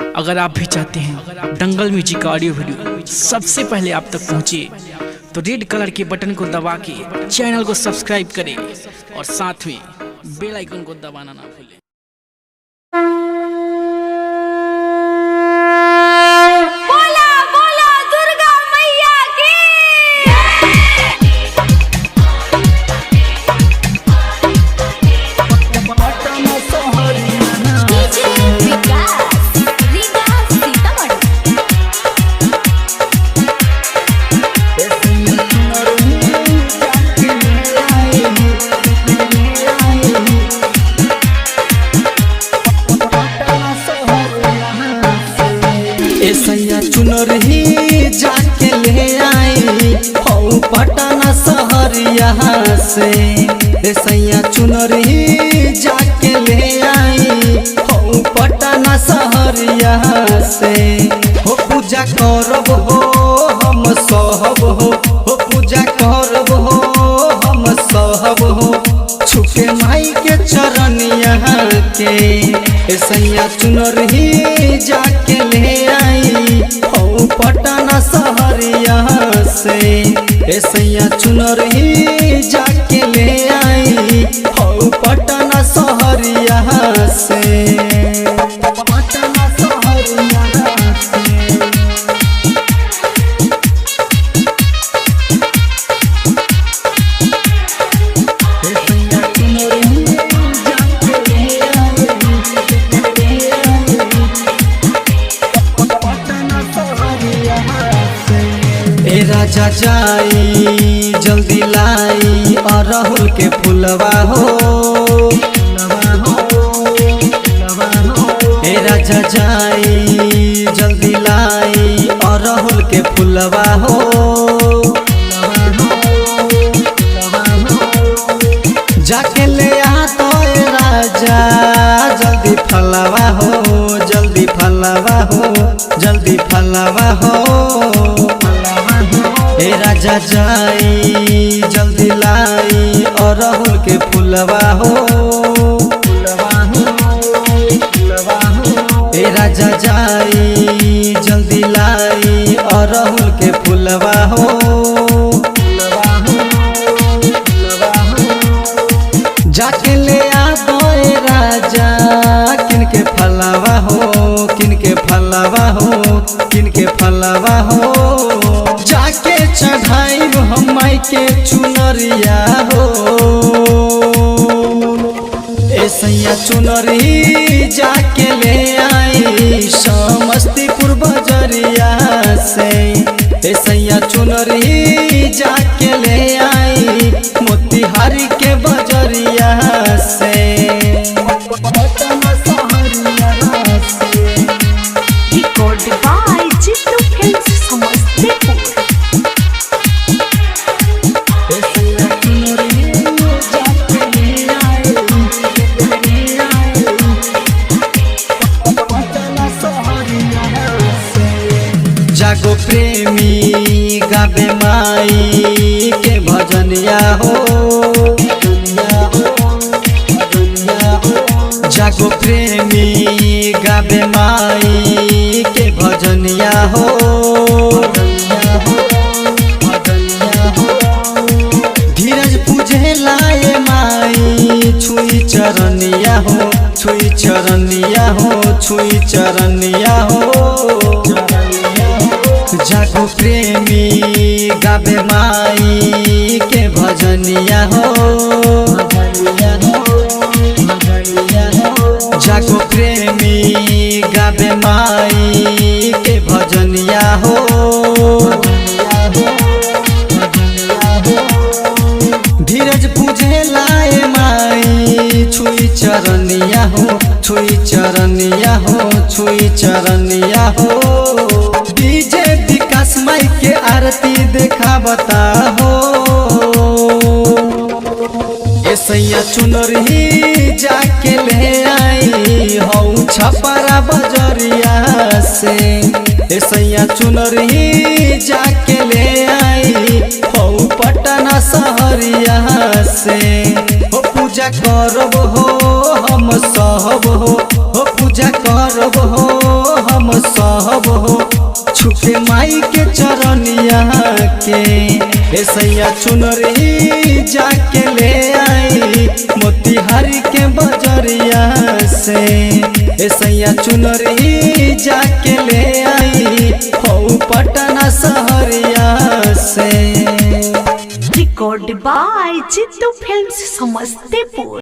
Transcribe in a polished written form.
अगर आप भी चाहते हैं दंगल म्यूजिक का ऑडियो वीडियो सबसे पहले आप तक पहुंचे तो रेड कलर के बटन को दबा के चैनल को सब्सक्राइब करें और साथ में बेल आइकन को दबाना ना भूलें। सैया चुनर ही जाके ले आई हो पटना शहर यहाँ से। सैया चुनर ही जाके ले आई हो पटना शहर यहाँ से। हो पूजा करब हो हम सहब हो पूजा करब हो हम सहब हो छुके माई के चरण यहाँ के। सैया चुनर ही जाके ले आई हो पटना शहर यहाँ से। सैया चुनर ही जाके ले आई हो पटना शहर यहाँ से। पटना शहर यहाँ से। राजा जाई जल्दी लाई अरहुल के फुलवा हो। राजा जाई जल्दी लाई अरहुल के फुलवा हो। जाके ले आ तो राजा जल्दी फलवा हो जल्दी फलवा हो जल्दी फलवा हो। राजा जाई जल्दी लाई अरहुल के फुलवा हो। राजा जाई जल्दी लाई अरहुल के फुलवा हो। जाके ले आ दो राजा किनके फलवा हो किनके फलवा हो किनके फलवा हो। जाके चढ़ाई हम माई के चुनरिया हो। सैया चुनरी जाके ले आई समस्तीपुर बजरिया से। सैया चुनरी जाके ले आई मोतिहारी के बजरिया से। जागो प्रेमी गाबे माई के भजनिया हो। जागो प्रेमी गाबे माई के भजनिया हो। धीरज पूजे लाए माई छुई चरनिया हो छुई चरनिया हो छुई चरनिया हो। जागो प्रेमी गाबे माई के भजनिया हो। जागो प्रेमी गाबे माई के भजनिया हो। धीरज पूजे लाए माई छुई चरनिया हो छुई चरनिया हो छुई चरनिया हो। डीजे विकास माई के आरती देखा बता हो। सैया चुनर ही जाके ले आई हो छपरा बजरिया से। सैया चुनर ही जाके ले आई हो पटना शहरिया से। हो पूजा करब हो हम सहब हो पूजा करब हो सब हो छुके माई के चरनिया के। ए सैया चुनरी जाके ले आई मोतिहारी के बजरिया से। ए सैया चुनरी जाके ले आई हो पटना शहरिया से। Record by Chittu films Samastipur.